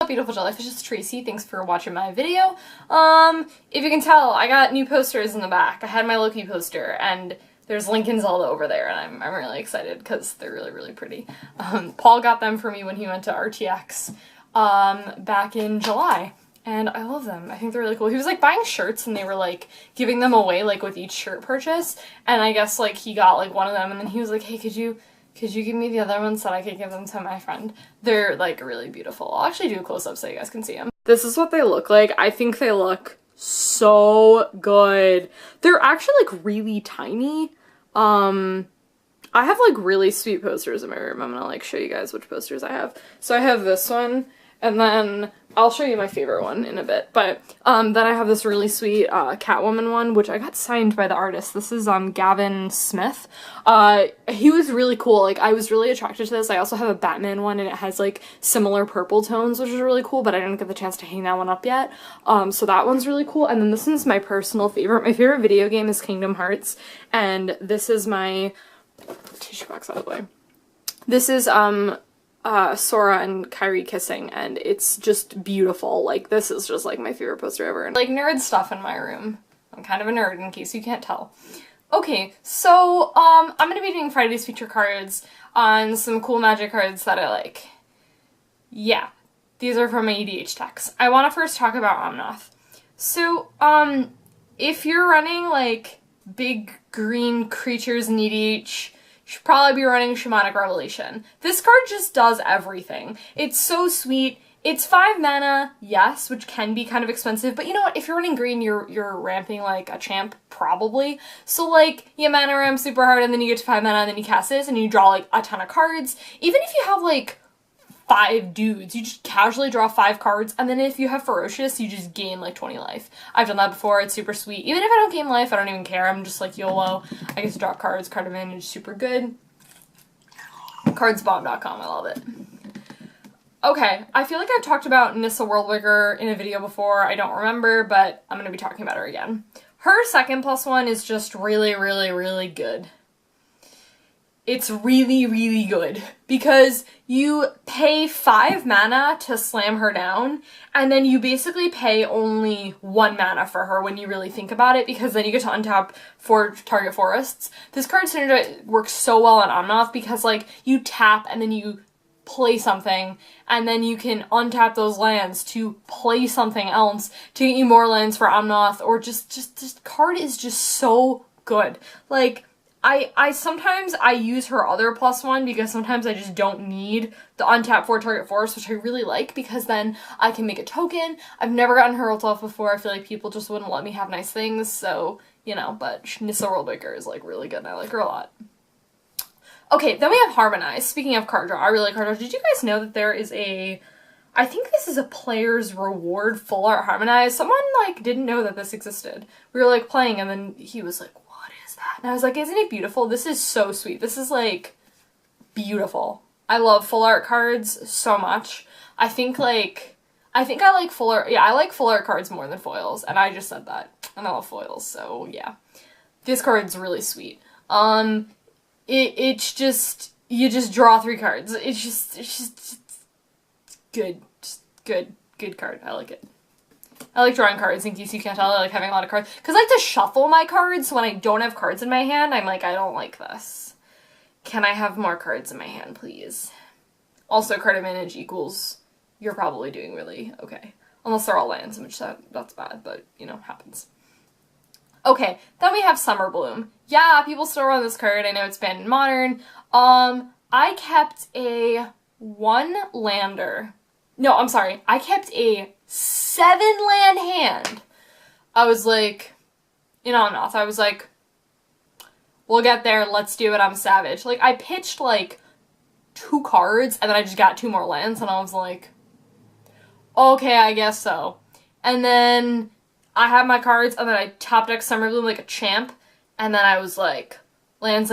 Beautiful jellyfish, it's Tracy. Thanks for watching my video. If you can tell, I got new posters in the back. I had my Loki poster, and there's Link and Zelda over there, and I'm really excited because they're really, really pretty. Paul got them for me when he went to RTX back in July, and I love them. I think they're really cool. He was like buying shirts, and they were like giving them away like with each shirt purchase, and I guess like he got like one of them, and then he was like, hey, could you give me the other ones so I could give them to my friend? They're like really beautiful. I'll actually do a close-up so you guys can see them. This is what they look like. I think they look so good. They're actually like really tiny. I have like really sweet posters in my room. I'm gonna like show you guys which posters I have. So I have this one, and then I'll show you my favorite one in a bit, but then I have this really sweet Catwoman one, which I got signed by the artist. This is Gavin Smith. He was really cool. Like, I was really attracted to this. I also have a Batman one, and it has like similar purple tones, which is really cool, but I didn't get the chance to hang that one up yet. So that one's really cool. And then this one's my personal favorite. My favorite video game is Kingdom Hearts, and this is my tissue box out of the way. This is Sora and Kyrie kissing, and it's just beautiful. Like, this is just like my favorite poster ever. And like nerd stuff in my room. I'm kind of a nerd in case you can't tell. Okay, so I'm gonna be doing Friday's feature cards on some cool magic cards that I like. Yeah, these are from my EDH decks. I want to first talk about Omnath. So if you're running like big green creatures in EDH, you should probably be running Shamanic Revelation. This card just does everything. It's so sweet. It's 5 mana, yes, which can be kind of expensive, but you know what? If you're running green, you're ramping like a champ, probably. So like, you mana ramp super hard, and then you get to 5 mana, and then you cast this, and you draw like a ton of cards. Even if you have like 5 dudes, you just casually draw 5 cards, and then if you have Ferocious, you just gain like 20 life. I've done that before. It's super sweet. Even if I don't gain life, I don't even care. I'm just like YOLO. I get to draw cards, card advantage, super good. Cardsbomb.com, I love it. Okay, I feel like I've talked about Nissa Worldwaker in a video before. I don't remember, but I'm going to be talking about her again. Her second +1 is just really, really, really good. It's really, really good because you pay 5 mana to slam her down, and then you basically pay only 1 mana for her when you really think about it, because then you get to untap 4 target forests. This card synergy works so well on Omnath because like you tap and then you play something, and then you can untap those lands to play something else to get you more lands for Omnath, or just card is just so good. Like, I sometimes I use her other +1 because sometimes I just don't need the untap 4 target forest, which I really like because then I can make a token. I've never gotten her ult off before. I feel like people just wouldn't let me have nice things, so, you know, but Nissa Worldwaker is like really good and I like her a lot. Okay, then we have Harmonize. Speaking of card draw, I really like card draw. Did you guys know that there is I think this is a player's reward full art Harmonize? Someone like didn't know that this existed. We were like playing and then he was like, and I was like, isn't it beautiful? This is so sweet. This is like beautiful. I love full art cards so much. I think I like full art. Yeah, I like full art cards more than foils, and I just said that. And I love foils, so yeah. This card's really sweet. It's just, you just draw 3 cards. It's just good. Just good card. I like it. I like drawing cards, in case you can't tell. I like having a lot of cards. Because I like to shuffle my cards when I don't have cards in my hand. I'm like, I don't like this. Can I have more cards in my hand, please? Also, card advantage equals you're probably doing really okay. Unless they're all lands, which that's bad, but, you know, happens. Okay, then we have Summer Bloom. Yeah, people still run this card. I know it's banned in Modern. I kept a 1-lander. No, I'm sorry. I kept a 7-land hand. I was like, you know, I was like, we'll get there, let's do it, I'm savage. Like, I pitched like 2 cards, and then I just got 2 more lands, and I was like, okay, I guess so. And then I had my cards, and then I top decked Summer Bloom like a champ, and then I was like, lands,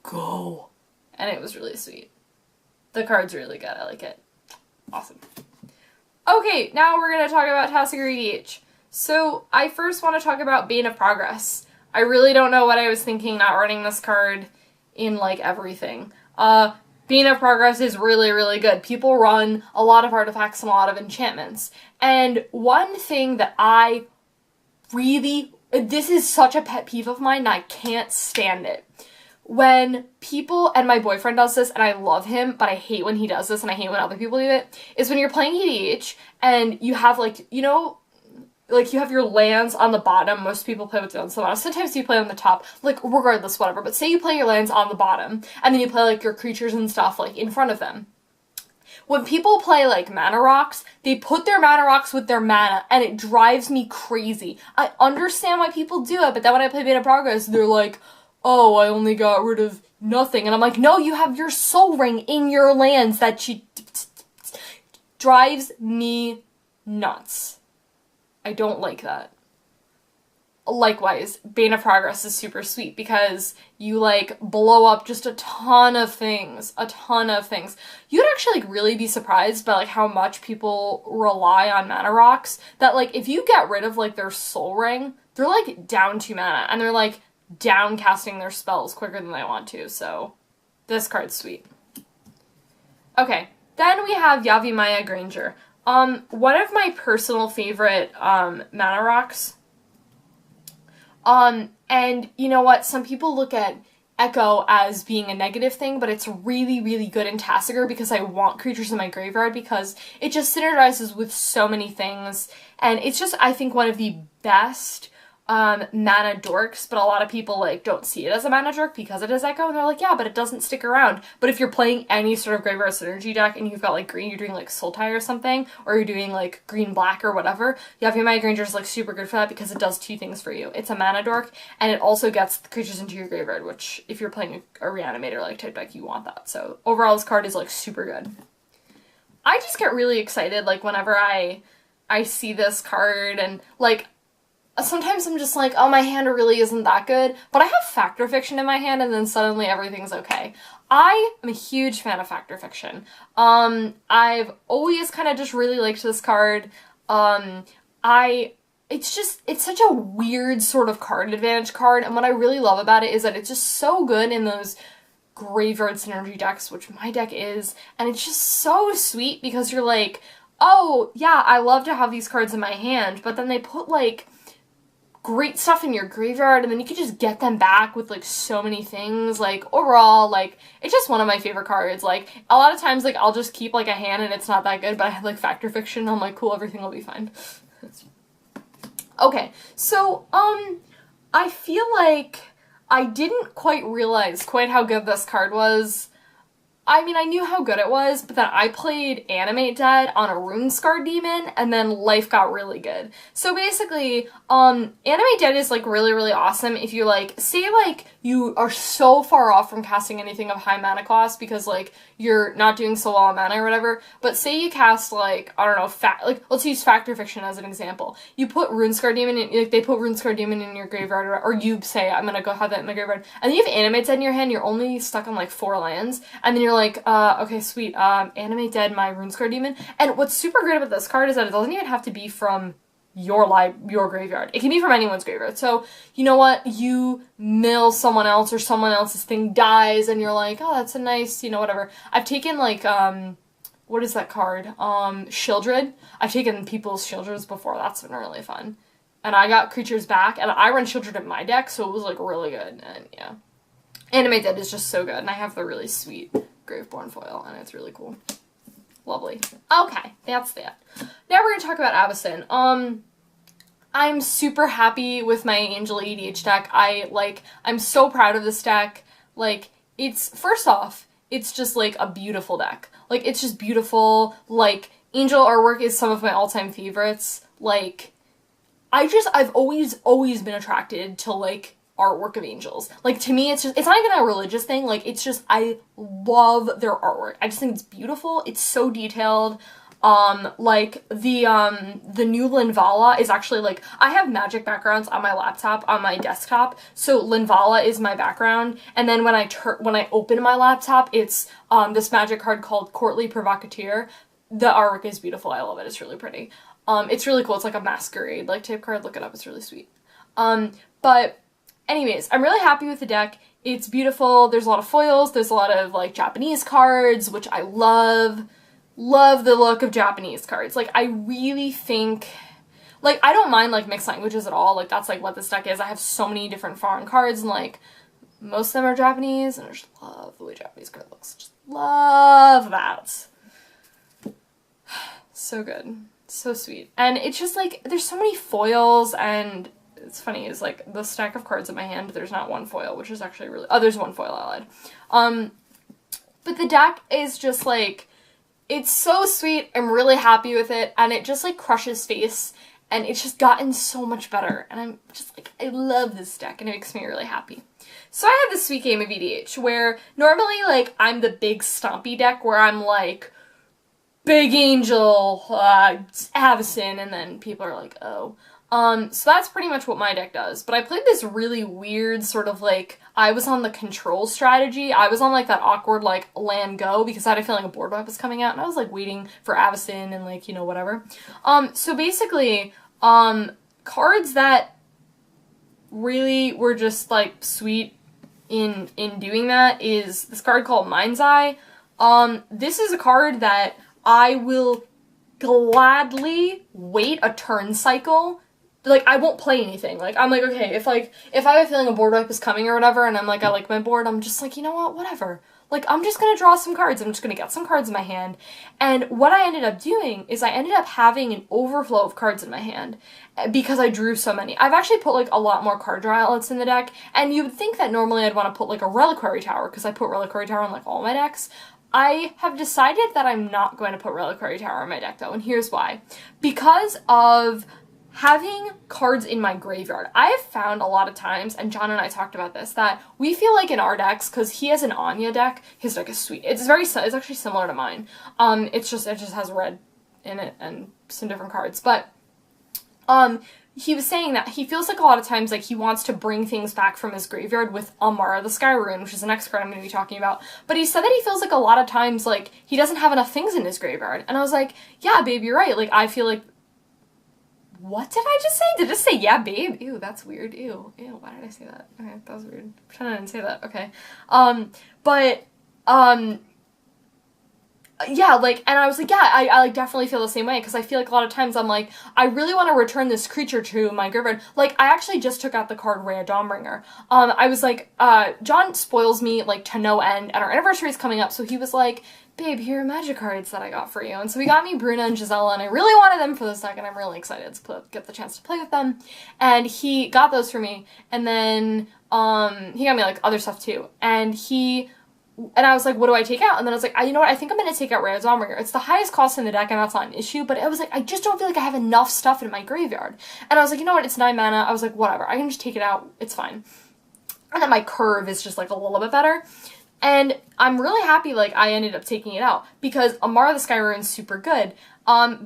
go. And it was really sweet. The card's really good, I like it. Awesome. Okay, now we're going to talk about Tasigur EDH. So, I first want to talk about Bane of Progress. I really don't know what I was thinking not running this card in, like, everything. Bane of Progress is really, really good. People run a lot of artifacts and a lot of enchantments. And one thing that I really, this is such a pet peeve of mine and I can't stand it. When people, and my boyfriend does this and I love him, but I hate when he does this and I hate when other people do it, is when you're playing EDH and you have like, you know, like you have your lands on the bottom. Most people play with the lands on the bottom. Sometimes you play on the top, like regardless, whatever. But say you play your lands on the bottom and then you play like your creatures and stuff like in front of them. When people play like mana rocks, they put their mana rocks with their mana and it drives me crazy. I understand why people do it, but then when I play Bane of Progress, they're like, oh, I only got rid of nothing. And I'm like, no, you have your soul ring in your lands that you... drives me nuts. I don't like that. Likewise, Bane of Progress is super sweet because you, like, blow up just a ton of things. A ton of things. You'd actually, like, really be surprised by, like, how much people rely on mana rocks. That, like, if you get rid of, like, their soul ring, they're, like, down 2 mana. And they're, like, down casting their spells quicker than they want to, so this card's sweet. Okay, then we have Yavimaya Granger. One of my personal favorite mana rocks. And you know what, some people look at Echo as being a negative thing, but it's really, really good in Tasigur because I want creatures in my graveyard because it just synergizes with so many things, and it's just, I think, one of the best mana dorks, but a lot of people like don't see it as a mana dork because it is Echo, and they're like, yeah, but it doesn't stick around. But if you're playing any sort of graveyard synergy deck and you've got like green, you're doing like Sultai or something, or you're doing like green-black or whatever, Yavimaya Granger is like super good for that because it does 2 things for you. It's a mana dork, and it also gets the creatures into your graveyard, which if you're playing a reanimator like type deck, you want that. So overall, this card is like super good. I just get really excited like whenever I see this card, and like sometimes I'm just like, oh, my hand really isn't that good, but I have Fact or Fiction in my hand and then suddenly everything's okay. I am a huge fan of Fact or Fiction. I've always kind of just really liked this card. It's such a weird sort of card advantage card, and what I really love about it is that it's just so good in those graveyard synergy decks, which my deck is, and it's just so sweet because you're like, oh, yeah, I love to have these cards in my hand, but then they put, like, great stuff in your graveyard, and then you can just get them back with, like, so many things. Like, overall, like, it's just one of my favorite cards. Like, a lot of times, like, I'll just keep, like, a hand and it's not that good, but I have, like, Fact or Fiction, and I'm like, cool, everything will be fine. Okay, so, I feel like I didn't quite realize quite how good this card was. I mean, I knew how good it was, but then I played Animate Dead on a Runescar Demon, and then life got really good. So basically, Animate Dead is, like, really, really awesome if you, like, say, like, you are so far off from casting anything of high mana cost because, like, you're not doing so well on mana or whatever, but say you cast, like, I don't know, let's use Fact or Fiction as an example. You put Runescar Demon in, like, they put Runescar Demon in your graveyard, or you say, I'm gonna go have that in my graveyard, and then you have Animate Dead in your hand, you're only stuck on, like, 4 lands, and then you're like, okay, sweet, Animate Dead my Runescar Demon. And what's super great about this card is that it doesn't even have to be from your graveyard. It can be from anyone's graveyard. So, you know what, you mill someone else or someone else's thing dies, and you're like, oh, that's a nice, you know, whatever. I've taken, like, what is that card? Shieldred. I've taken people's Shieldreds before. That's been really fun. And I got creatures back, and I run Shieldred in my deck, so it was, like, really good, and yeah. Animate Dead is just so good, and I have the really sweet Graveborn foil, and it's really cool. Lovely. Okay, that's that. Now we're gonna talk about Avacyn. I'm super happy with my Angel EDH deck. I'm so proud of this deck. Like, first off, it's just, like, a beautiful deck. Like, it's just beautiful. Like, Angel artwork is some of my all-time favorites. Like, I've always been attracted to, like, artwork of angels. Like, to me, it's not even a religious thing. Like, it's just, I love their artwork. I just think it's beautiful. It's so detailed. Like, the new Linvala is actually, like, I have magic backgrounds on my laptop, on my desktop, so Linvala is my background, and then when I open my laptop, it's, this magic card called Courtly Provocateur. The artwork is beautiful. I love it. It's really pretty. It's really cool. It's like a masquerade, like, type card. Look it up. It's really sweet. But anyways, I'm really happy with the deck. It's beautiful. There's a lot of foils. There's a lot of, like, Japanese cards, which I love. Love the look of Japanese cards. Like, I really think... Like, I don't mind, like, mixed languages at all. Like, that's, like, what this deck is. I have so many different foreign cards, and, like, most of them are Japanese, and I just love the way Japanese card looks. Just love that. So good. So sweet. And it's just, like, there's so many foils, and it's funny, is, like, the stack of cards in my hand, there's not one foil, which is actually really... Oh, there's one foil, I lied. But the deck is just, like, it's so sweet. I'm really happy with it, and it just, like, crushes face. And it's just gotten so much better. And I'm just like, I love this deck and it makes me really happy. So I have this sweet game of EDH where normally, like, I'm the big stompy deck where I'm like, Big Angel, Avacyn, and then people are like, oh. So that's pretty much what my deck does. But I played this really weird sort of like, I was on the control strategy. I was on like that awkward like land go because I had a feeling a board wipe was coming out and I was like waiting for Avacyn and like, you know, whatever. So basically, cards that really were just like sweet in doing that is this card called Mind's Eye. This is a card that I will gladly wait a turn cycle. Like, I won't play anything. Like, I'm like, okay, if I have a feeling a board wipe is coming or whatever, and I'm like, I like my board, I'm just like, you know what, whatever. Like, I'm just gonna draw some cards. I'm just gonna get some cards in my hand. And what I ended up doing is I ended up having an overflow of cards in my hand because I drew so many. I've actually put, like, a lot more card draw outlets in the deck, and you would think that normally I'd want to put, like, a Reliquary Tower, because I put Reliquary Tower on, like, all my decks. I have decided that I'm not going to put Reliquary Tower in my deck, though, and here's why. Because of having cards in my graveyard. I have found a lot of times, and John and I talked about this, that we feel like in our decks, because he has an Anya deck, his deck is sweet. It's actually similar to mine. It just has red in it and some different cards. But, he was saying that he feels like a lot of times, like, he wants to bring things back from his graveyard with Amara the Sky Rune, which is the next card I'm going to be talking about. But he said that he feels like a lot of times, like, he doesn't have enough things in his graveyard. And I was like, yeah, babe, you're right. Like, I feel like... What did I just say? Did I just say, yeah, babe? Ew, that's weird. Ew, why did I say that? Okay, that was weird. Pretend I didn't say that. Okay. Yeah, like, and I was like, yeah, I like, definitely feel the same way, because I feel like a lot of times I'm like, I really want to return this creature to my graveyard. Like, I actually just took out the card Rhea Dawnbringer. I was like, John spoils me, like, to no end, and our anniversary is coming up, so he was like, babe, here are magic cards that I got for you. And so he got me Bruna and Gisela, and I really wanted them for this deck, and I'm really excited to get the chance to play with them. And he got those for me, and then, he got me, like, other stuff too. And I was like, what do I take out? And then I was like, you know what, I think I'm going to take out Rhea Dawnbringer. It's the highest cost in the deck, and that's not an issue, but I was like, I just don't feel like I have enough stuff in my graveyard. And I was like, you know what, it's 9 mana. I was like, whatever, I can just take it out. It's fine. And then my curve is just, like, a little bit better. And I'm really happy, like, I ended up taking it out, because Amara the Sky Rune's super good.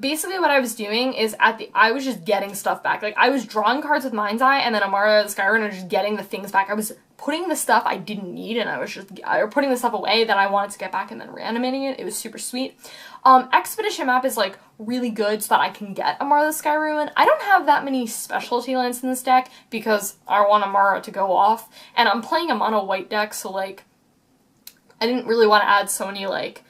Basically what I was doing is I was just getting stuff back. Like, I was drawing cards with Mind's Eye, and then Amara the Sky Rune and just getting the things back. I was putting the stuff I didn't need, and I was just putting the stuff away that I wanted to get back and then reanimating it. It was super sweet. Expedition map is, like, really good so that I can get Amara the Sky Rune. I don't have that many specialty lands in this deck because I want Amara to go off, and I'm playing a mono white deck, so, like, I didn't really want to add so many, like,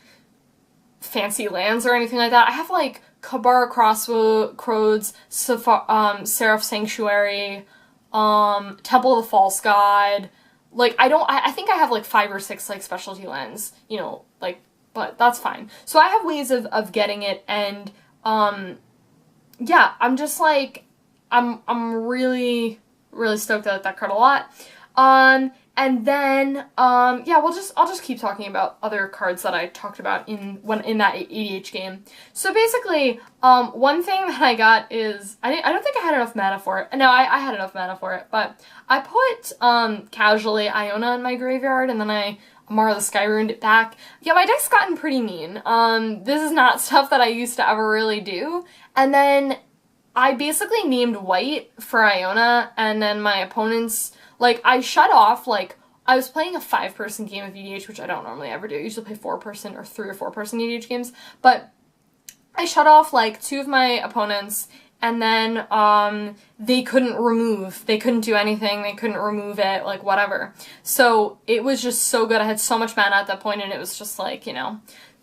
fancy lands or anything like that. I have, like, Kabara Crossroads, Seraph Sanctuary, Temple of the False God. Like, I think I have, like, 5 or 6, like, specialty lands, you know, like, but that's fine. So I have ways of getting it, and, yeah, I'm just, like, I'm really, really stoked at that card a lot. And then, yeah, I'll just keep talking about other cards that I talked about in that EDH game. So basically, one thing that I got is, I don't think I had enough mana for it. No, I had enough mana for it, but I put, casually Iona in my graveyard, and then I Amara the Sky Runed it back. Yeah, my deck's gotten pretty mean. This is not stuff that I used to ever really do. And then I basically named white for Iona, and then my opponents... Like, I shut off, like, I was playing a 5-person game of EDH, which I don't normally ever do. I usually play 4-person or 3 or 4-person EDH games. But I shut off, like, 2 of my opponents, and then they couldn't do anything, they couldn't remove it, like whatever. So it was just so good. I had so much mana at that point, and it was just like, you know.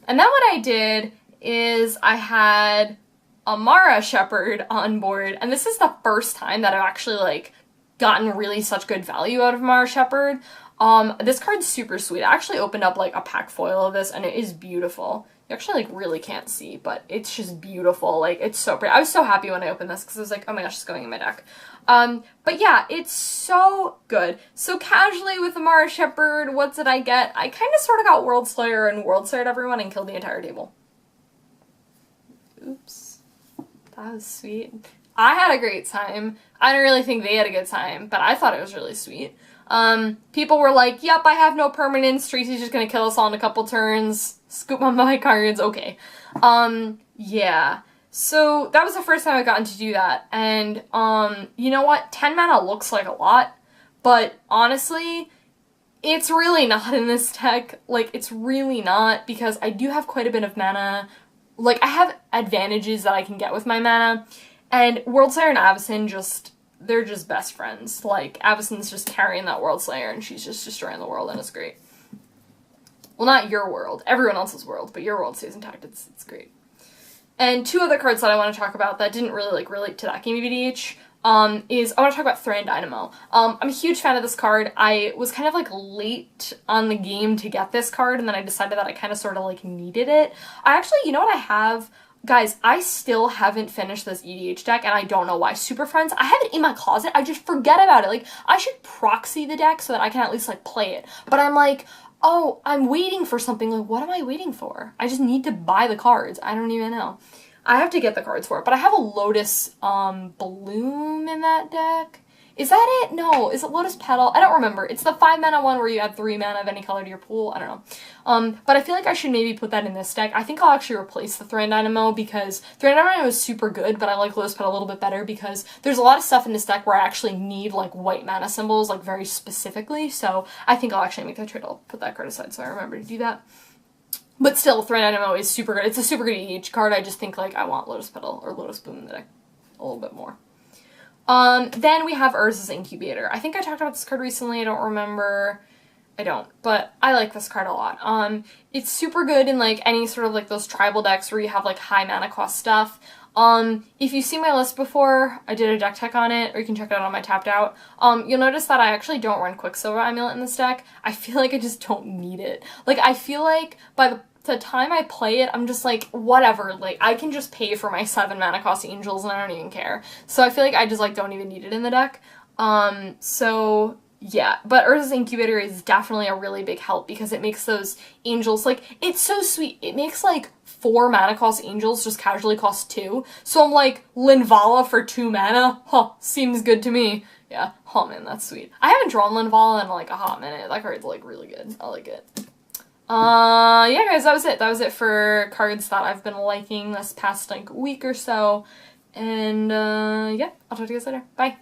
And then what I did is I had Emeria Shepherd on board, and this is the first time that I've actually like gotten really such good value out of Emeria Shepherd. This card's super sweet. I actually opened up like a pack foil of this, and it is beautiful. You actually like really can't see, but it's just beautiful. Like, it's so pretty. I was so happy when I opened this because I was like, oh my gosh, it's going in my deck. But yeah, it's so good. So casually with Emeria Shepherd, what did I get? I kind of sort of got Worldslayer and Worldslayered everyone and killed the entire table. Oops. That was sweet. I had a great time. I don't really think they had a good time, but I thought it was really sweet. People were like, yep, I have no permanence, Tracy's just gonna kill us all in a couple turns, scoop on my cards, okay. Yeah. So that was the first time I gotten to do that, and, you know what, 10 mana looks like a lot, but honestly, it's really not in this deck. Like, it's really not, because I do have quite a bit of mana. Like, I have advantages that I can get with my mana, and Worldslayer and Avacyn just, they're just best friends. Like, Avacyn's just carrying that Worldslayer, and she's just destroying the world, and it's great. Well, not your world, everyone else's world, but your world stays intact, it's great. And two other cards that I want to talk about that didn't really, like, relate to that game of EDH, is I want to talk about Thran Dynamo. I'm a huge fan of this card. I was kind of, like, late on the game to get this card, and then I decided that I kind of sort of, like, needed it. I actually, you know what I have? Guys, I still haven't finished this EDH deck, and I don't know why. Super Friends, I have it in my closet, I just forget about it. Like, I should proxy the deck so that I can at least, like, play it. But I'm like, oh, I'm waiting for something. Like, what am I waiting for? I just need to buy the cards. I don't even know. I have to get the cards for it, but I have a Lotus, Bloom in that deck. Is that it? No. Is it Lotus Petal? I don't remember. It's the 5 mana one where you add 3 mana of any color to your pool. I don't know. But I feel like I should maybe put that in this deck. I think I'll actually replace the Thran Dynamo because Thran Dynamo is super good, but I like Lotus Petal a little bit better because there's a lot of stuff in this deck where I actually need, like, white mana symbols, like, very specifically. So I think I'll actually make that trade. I'll put that card aside so I remember to do that. But still, Thran Dynamo is super good. It's a super good EDH card. I just think, like, I want Lotus Petal or Lotus Bloom in the deck a little bit more. Then we have Urza's Incubator. I think I talked about this card recently, I don't remember. I don't, but I like this card a lot. It's super good in, like, any sort of, like, those tribal decks where you have, like, high mana cost stuff. If you've seen my list before, I did a deck tech on it, or you can check it out on my Tapped Out. You'll notice that I actually don't run Quicksilver Amulet in this deck. I feel like I just don't need it. Like, I feel like by the time I play it, I'm just like, whatever, like, I can just pay for my 7 mana cost angels and I don't even care. So I feel like I just, like, don't even need it in the deck. So yeah, but Urza's Incubator is definitely a really big help because it makes those angels, like, it's so sweet. It makes, like, 4 mana cost angels just casually cost 2. So I'm like, Linvala for 2 mana? Huh, seems good to me. Yeah, oh man, that's sweet. I haven't drawn Linvala in, like, a hot minute. That card's, like, really good. I like it. Yeah, guys, that was it. That was it for cards that I've been liking this past, like, week or so. And, yeah, I'll talk to you guys later. Bye.